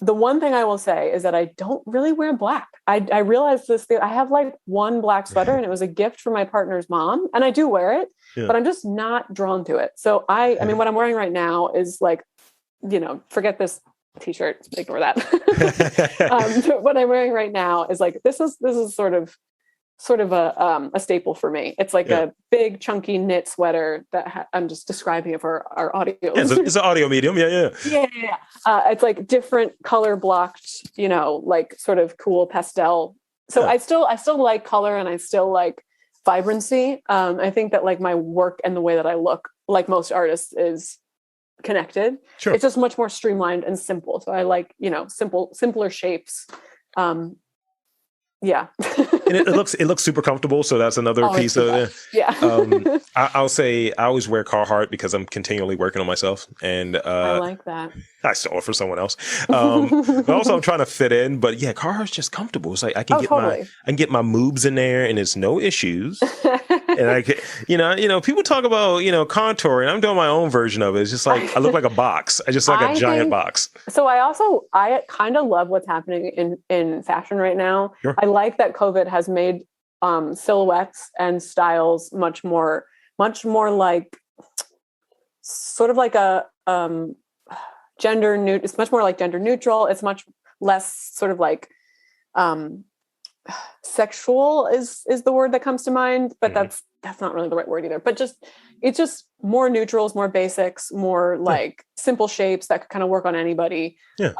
Speaker 2: the one thing I will say is that I don't really wear black. I realized this thing. I have like one black sweater and it was a gift from my partner's mom. And I do wear it, but I'm just not drawn to it. So I mean, what I'm wearing right now is like, you know, forget this t-shirt, ignore that. What I'm wearing right now is like, this is sort of a staple for me. It's like a big chunky knit sweater that I'm just describing it for our audio.
Speaker 1: It's an audio medium. Yeah.
Speaker 2: It's like different color blocked, you know, like sort of cool pastel. So I still like color and I still like vibrancy. I think that like my work and the way that I look, like most artists, is connected. Sure. It's just much more streamlined and simple. So I like, you know, simpler shapes. Yeah.
Speaker 1: And it looks super comfortable. So that's another piece of it. Yeah. I'll say I always wear Carhartt because I'm continually working on myself. And
Speaker 2: I like that.
Speaker 1: I stole it for someone else. But also I'm trying to fit in. But yeah, Carhartt's just comfortable. It's like I can get my moobs in there and it's no issues. And I can, you know, people talk about, you know, contouring. I'm doing my own version of it. It's just like I look like a box. I just like a giant box.
Speaker 2: So I kind of love what's happening in fashion right now. Sure. I like that COVID has made silhouettes and styles much more like sort of like a gender neutral. It's much more like gender neutral. It's much less sort of like sexual is the word that comes to mind, but that's not really the right word either. But it's just more neutrals, more basics, more like simple shapes that could kind of work on anybody. Yeah.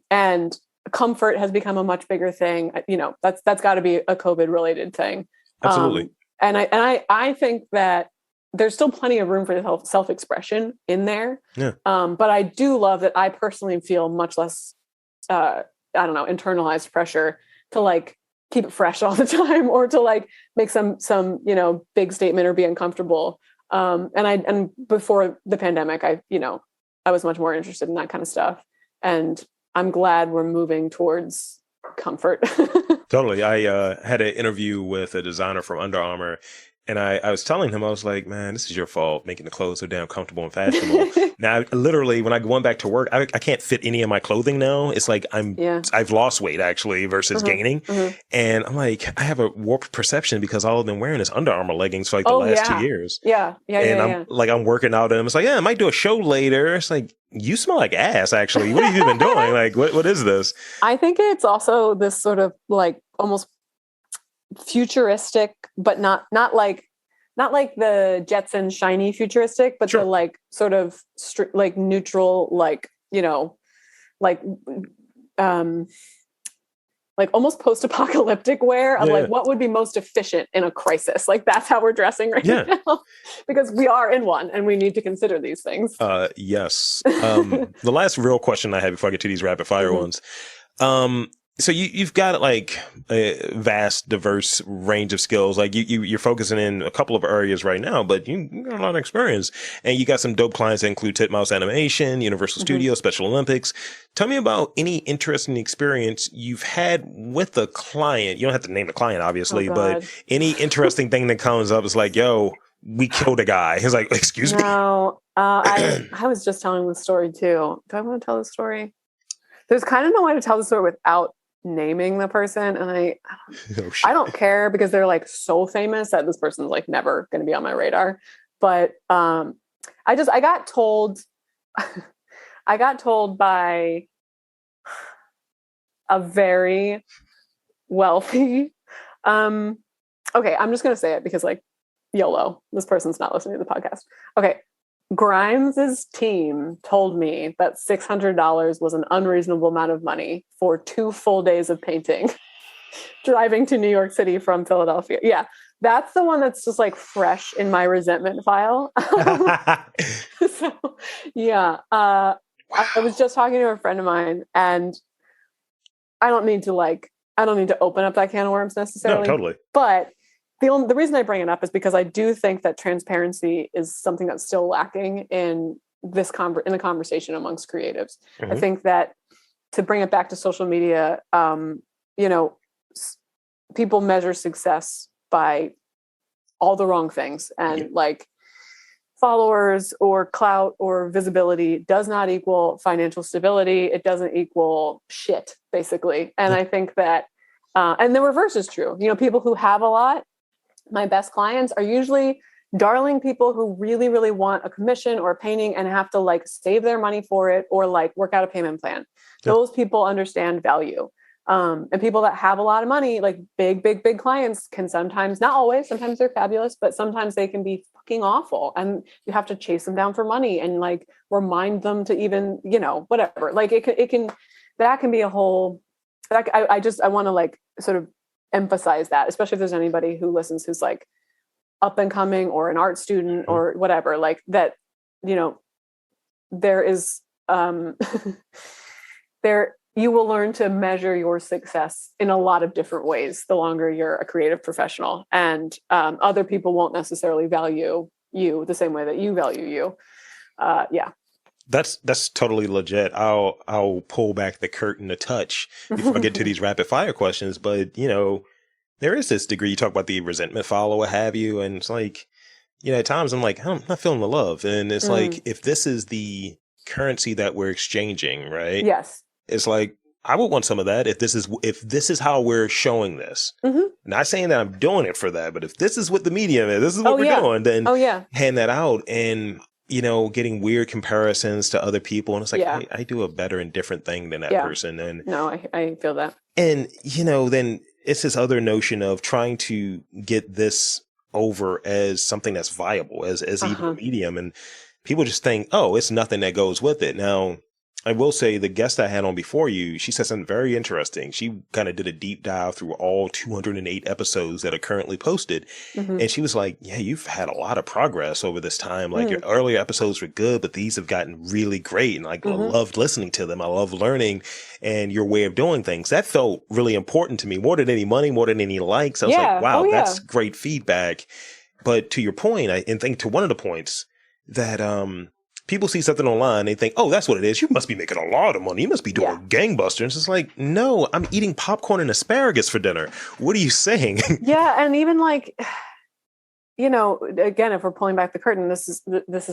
Speaker 2: And comfort has become a much bigger thing. You know, that's got to be a COVID related thing.
Speaker 1: Absolutely.
Speaker 2: And I think that there's still plenty of room for self-expression in there. Yeah. But I do love that I personally feel much less, internalized pressure to like keep it fresh all the time or to like make some, you know, big statement or be uncomfortable. And before the pandemic, I was much more interested in that kind of stuff. And I'm glad we're moving towards comfort.
Speaker 1: Totally. I had an interview with a designer from Under Armour. And I was telling him, I was like, man, this is your fault, making the clothes so damn comfortable and fashionable. Now, literally, when I go back to work, I can't fit any of my clothing now. It's like I've lost weight, actually, versus gaining. Mm-hmm. And I'm like, I have a warped perception because all I've been wearing is Under Armour leggings for like the last 2 years. Yeah. I'm working out and it's like, I might do a show later. It's like, you smell like ass, actually. What have you been doing? Like, what is this?
Speaker 2: I think it's also this sort of like almost futuristic, but not like the Jetsons shiny futuristic, but the like sort of like neutral, like, you know, like like almost post-apocalyptic wear of like what would be most efficient in a crisis. Like that's how we're dressing right now because we are in one and we need to consider these things.
Speaker 1: Yes. The last real question I have before I get to these rapid fire ones. So you've got like a vast, diverse range of skills. Like you're focusing in a couple of areas right now, but you got a lot of experience, and you got some dope clients that include Titmouse Animation, Universal Studios, Special Olympics. Tell me about any interesting experience you've had with a client. You don't have to name the client, obviously, but any interesting thing that comes up is like, yo, we killed a guy. He's like, excuse me.
Speaker 2: No, I was just telling the story too. Do I want to tell the story? There's kind of no way to tell the story without naming the person, and I don't care because they're like so famous that this person's like never going to be on my radar. But I got told by a very wealthy okay, I'm just going to say it because like YOLO, this person's not listening to the podcast. Okay, Grimes's team told me that $600 was an unreasonable amount of money for 2 full days of painting, driving to New York City from Philadelphia. Yeah, that's the one that's just like fresh in my resentment file. So, yeah, I was just talking to a friend of mine, and I don't need to open up that can of worms necessarily.
Speaker 1: No, totally.
Speaker 2: But the reason I bring it up is because I do think that transparency is something that's still lacking in this in the conversation amongst creatives. I think that to bring it back to social media, people measure success by all the wrong things, and like followers or clout or visibility does not equal financial stability. It doesn't equal shit, basically. And I think that, and the reverse is true. People who have a lot, my best clients are usually darling people who really, really want a commission or a painting and have to like save their money for it or like work out a payment plan. Those people understand value. And people that have a lot of money, like big clients, can sometimes, not always, sometimes they're fabulous, but sometimes they can be fucking awful. And you have to chase them down for money and like remind them to even, whatever. Like that can be a whole, like, I want to like sort of emphasize that, especially if there's anybody who listens who's like up and coming or an art student or whatever, like that, there is you will learn to measure your success in a lot of different ways the longer you're a creative professional, and other people won't necessarily value you the same way that you value you.
Speaker 1: That's totally legit. I'll pull back the curtain a touch before I get to these rapid fire questions. But, there is this degree. You talk about the resentment follow, what have you. And it's like, at times I'm like, I'm not feeling the love. And it's like, if this is the currency that we're exchanging, right?
Speaker 2: Yes.
Speaker 1: It's like, I would want some of that if this is how we're showing this. Not saying that I'm doing it for that, but if this is what the medium is, this is what we're doing, then hand that out. And getting weird comparisons to other people. And it's like, hey, I do a better and different thing than that person. And
Speaker 2: no, I feel that.
Speaker 1: And, then it's this other notion of trying to get this over as something that's viable, as even a medium. And people just think, oh, it's nothing that goes with it. Now, I will say the guest I had on before you, she said something very interesting. She kind of did a deep dive through all 208 episodes that are currently posted. And she was like, yeah, you've had a lot of progress over this time. Like your earlier episodes were good, but these have gotten really great. And like I loved listening to them. I love learning and your way of doing things. That felt really important to me, more than any money, more than any likes. I was like, wow, that's great feedback. But to your point, I think to one of the points that, people see something online, they think, oh, that's what it is. You must be making a lot of money. You must be doing gangbusters. It's like, no, I'm eating popcorn and asparagus for dinner. What are you saying?
Speaker 2: Yeah. And even like, again, if we're pulling back the curtain, this is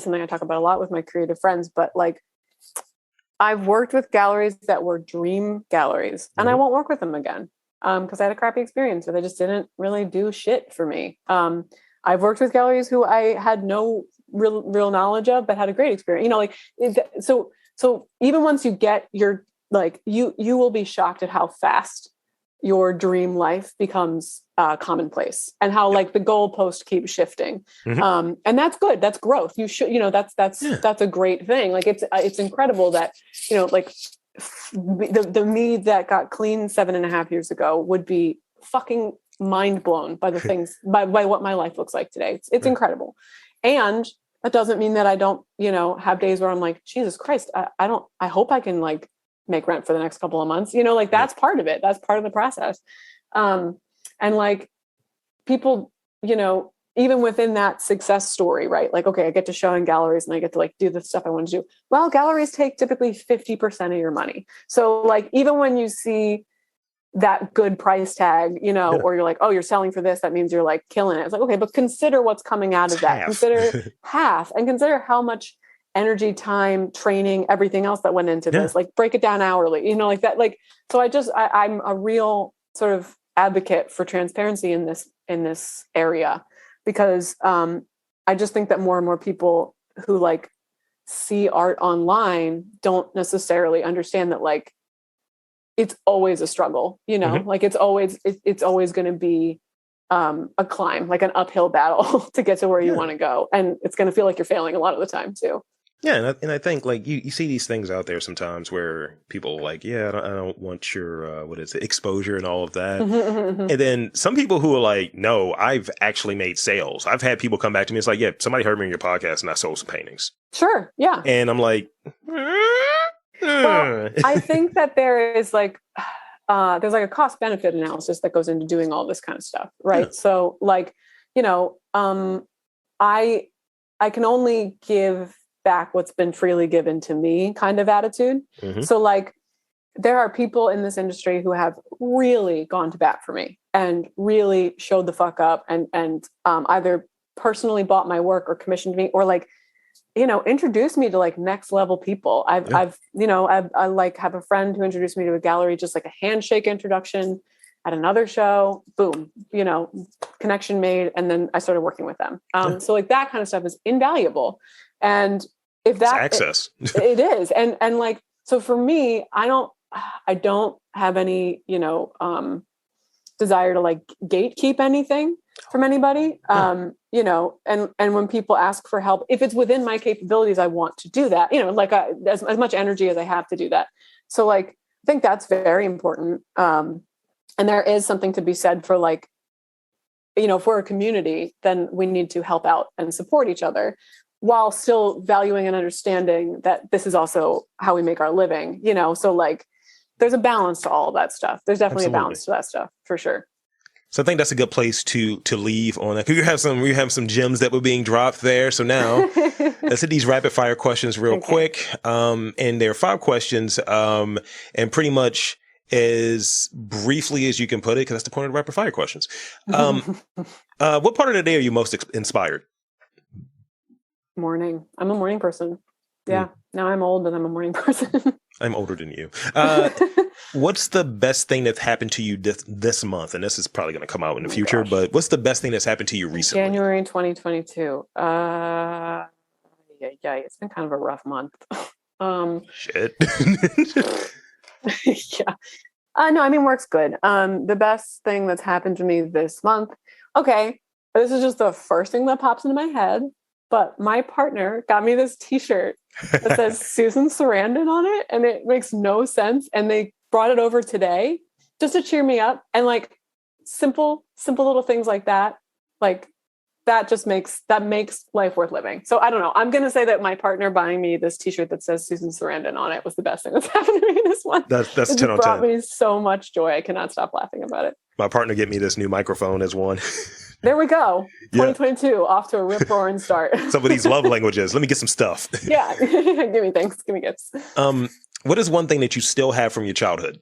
Speaker 2: something I talk about a lot with my creative friends, but like I've worked with galleries that were dream galleries and I won't work with them again because I had a crappy experience or they just didn't really do shit for me. I've worked with galleries who I had no real knowledge of, but had a great experience. So even once you get your, like, you will be shocked at how fast your dream life becomes commonplace and how like the goalpost keeps shifting. And that's good. That's growth. You should, that's a great thing. Like it's incredible that, like the me that got clean 7.5 years ago would be fucking mind blown by the things by what my life looks like today. It's incredible. And that doesn't mean that I don't, have days where I'm like, Jesus Christ, I hope I can like make rent for the next couple of months, like that's part of it. That's part of the process. And like people, even within that success story, right? Like, okay, I get to show in galleries and I get to like do the stuff I want to do. Well, galleries take typically 50% of your money. So like, even when you see that good price tag, or you're like, oh, you're selling for this, that means you're like killing it. It's like, okay, but consider what's coming out of that.
Speaker 1: Half.
Speaker 2: Consider half, and consider how much energy, time, training, everything else that went into this. Like break it down hourly, like that. Like, so I'm a real sort of advocate for transparency in this area, because I just think that more and more people who like see art online don't necessarily understand that like it's always a struggle, like it's always going to be a climb, like an uphill battle to get to where you want to go, and it's going to feel like you're failing a lot of the time too.
Speaker 1: Yeah, and I think like you see these things out there sometimes where people like, I don't want your exposure and all of that. And then some people who are like, no, I've actually made sales. I've had people come back to me. It's like, yeah, somebody heard me on your podcast and I sold some paintings.
Speaker 2: Sure, yeah.
Speaker 1: And I'm like,
Speaker 2: well, I think that there is like there's like a cost benefit analysis that goes into doing all this kind of stuff, right? Yeah. So like, I can only give back what's been freely given to me kind of attitude. So like there are people in this industry who have really gone to bat for me and really showed the fuck up and either personally bought my work or commissioned me or like, introduced me to like next level people. I like have a friend who introduced me to a gallery, just like a handshake introduction at another show, boom, connection made. And then I started working with them. So like that kind of stuff is invaluable. And if that
Speaker 1: access,
Speaker 2: it is. And like, so for me, I don't have any, desire to like gatekeep anything from anybody. And when people ask for help, if it's within my capabilities, I want to do that, like as much energy as I have to do that. So like, I think that's very important. And there is something to be said for like, if we're a community, then we need to help out and support each other while still valuing and understanding that this is also how we make our living, so like there's a balance to all of that stuff. There's definitely a balance to that stuff for sure. So
Speaker 1: I think that's a good place to leave on that. We have some gems that were being dropped there. So now let's hit these rapid fire questions real quick. And there are 5 questions, and pretty much as briefly as you can put it, because that's the point of the rapid fire questions. What part of the day are you most inspired?
Speaker 2: Morning. I'm a morning person. Yeah. Now I'm old, but I'm a morning person.
Speaker 1: I'm older than you. What's the best thing that's happened to you this month? And this is probably going to come out in the future, but what's the best thing that's happened to you recently?
Speaker 2: January 2022. Yeah, it's been kind of a rough month.
Speaker 1: Shit.
Speaker 2: Yeah. No, I mean, work's good. The best thing that's happened to me this month. Okay. This is just the first thing that pops into my head. But my partner got me this t-shirt that says Susan Sarandon on it. And it makes no sense. And they brought it over today just to cheer me up. And like simple little things like that. Like that makes life worth living. So I don't know. I'm going to say that my partner buying me this t-shirt that says Susan Sarandon on it was the best thing that's happened to me this month.
Speaker 1: That's 10 on 10. It
Speaker 2: brought me so much joy. I cannot stop laughing about it.
Speaker 1: My partner get me this new microphone as one.
Speaker 2: There we go. 2022 off to a rip roaring start.
Speaker 1: Some of these love languages. Let me get some stuff.
Speaker 2: Yeah. Give me things. Give me gifts.
Speaker 1: What is one thing that you still have from your childhood?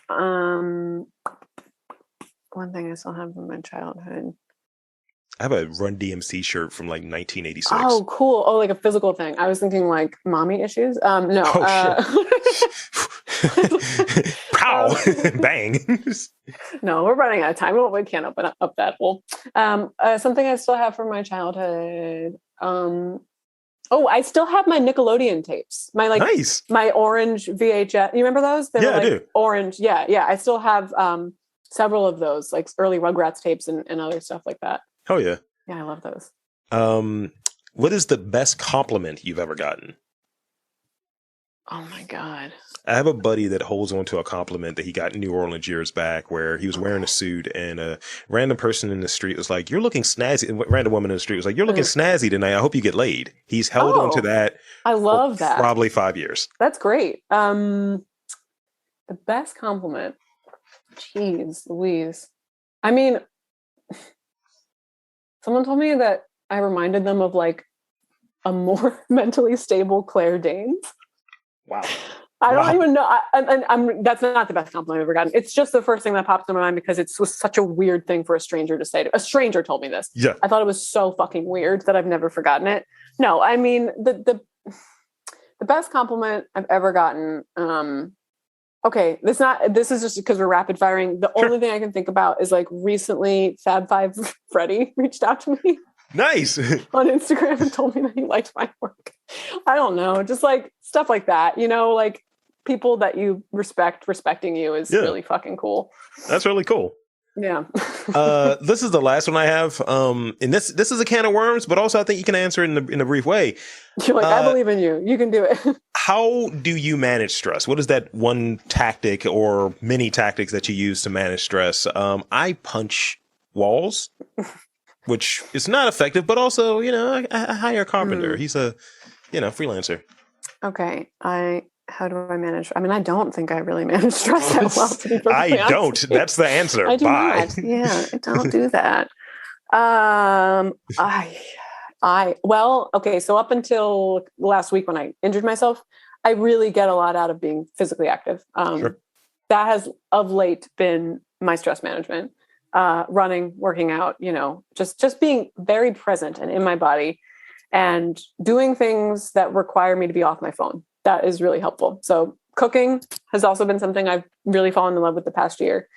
Speaker 2: One thing I still have from my childhood.
Speaker 1: I have a Run DMC shirt from like 1986.
Speaker 2: Oh, cool. Oh, like a physical thing. I was thinking like mommy issues. No.
Speaker 1: Oh, shit. Pow! Bang.
Speaker 2: No, we're running out of time. We can't open up that hole. Something I still have from my childhood. I still have my Nickelodeon tapes.
Speaker 1: Nice.
Speaker 2: My orange VHS. You remember those? They were
Speaker 1: I do.
Speaker 2: Orange. Yeah. I still have several of those, like early Rugrats tapes and other stuff like that.
Speaker 1: Oh yeah.
Speaker 2: Yeah, I love those.
Speaker 1: What is the best compliment you've ever gotten?
Speaker 2: Oh my God.
Speaker 1: I have a buddy that holds on to a compliment that he got in New Orleans years back where he was wearing a suit and a random person in the street was like, "You're looking snazzy." And a random woman in the street was like, "You're looking snazzy tonight. I hope you get laid." He's held on to that.
Speaker 2: I love that.
Speaker 1: Probably 5 years.
Speaker 2: That's great. The best compliment. Jeez Louise. I mean, someone told me that I reminded them of like a more mentally stable Claire Danes.
Speaker 1: Wow.
Speaker 2: I don't even know. That's not the best compliment I've ever gotten. It's just the first thing that pops in my mind because it was such a weird thing for a stranger to say. A stranger told me this.
Speaker 1: Yeah.
Speaker 2: I thought it was so fucking weird that I've never forgotten it. No, I mean, the best compliment I've ever gotten. Okay, this is just because we're rapid firing. The only thing I can think about is like recently Fab Five Freddy reached out to me.
Speaker 1: Nice.
Speaker 2: On Instagram and told me that he liked my work. I don't know, just like stuff like that, you know, like people that you respecting you is really fucking cool.
Speaker 1: That's really cool.
Speaker 2: Yeah.
Speaker 1: This is the last one I have. And this is a can of worms, but also I think you can answer it in a brief way.
Speaker 2: You're like, I believe in you. You can do it.
Speaker 1: How do you manage stress? What is that one tactic or many tactics that you use to manage stress? I punch walls. Which is not effective, but also, you know, I hire a carpenter. He's a, freelancer. Okay.
Speaker 2: How do I manage? I mean, I don't think I really manage stress that well. To be perfectly honest.
Speaker 1: Don't. That's the answer.
Speaker 2: I do
Speaker 1: Bye.
Speaker 2: Not. Yeah, I don't do that. Okay. So up until last week when I injured myself, I really get a lot out of being physically active. That has of late been my stress management. Running, working out, just being very present and in my body and doing things that require me to be off my phone. That is really helpful. So cooking has also been something I've really fallen in love with the past year.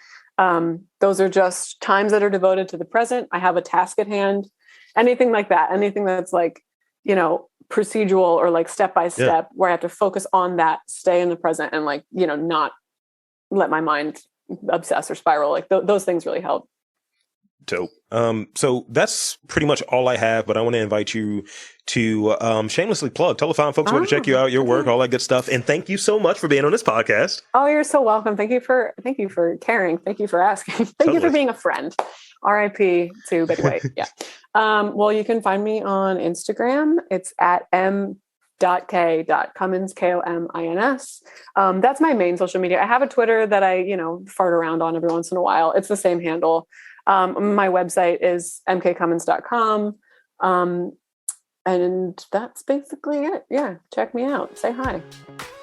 Speaker 2: Those are just times that are devoted to the present. I have a task at hand, anything like that, anything that's like, procedural or like step-by-step where I have to focus on that, stay in the present and like, not let my mind obsess or spiral. Like those things really help.
Speaker 1: Dope. So that's pretty much all I have, but I want to invite you to shamelessly plug. Tell the fine folks where to check you out, your work, all that good stuff. And thank you so much for being on this podcast.
Speaker 2: Oh, you're so welcome. Thank you for caring. Thank you for asking. Thank you for being a friend. R.I.P. to Betty White. Yeah. Well, you can find me on Instagram. It's at m.k.komins, Komins. That's my main social media. I have a Twitter that I, fart around on every once in a while. It's the same handle. My website is mkkomins.com. And that's basically it. Yeah. Check me out. Say hi.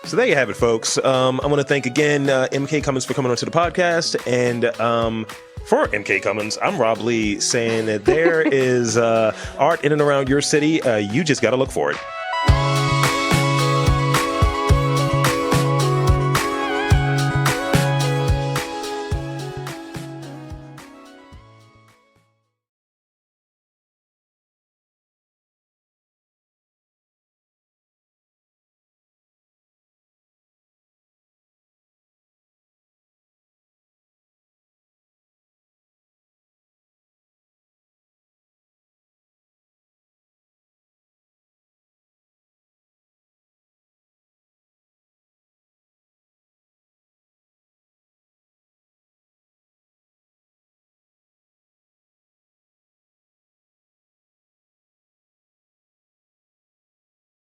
Speaker 1: So there you have it, folks. I want to thank again, M.K Komins for coming onto the podcast. And, for M.K Komins, I'm Rob Lee saying that there is art in and around your city. You just got to look for it.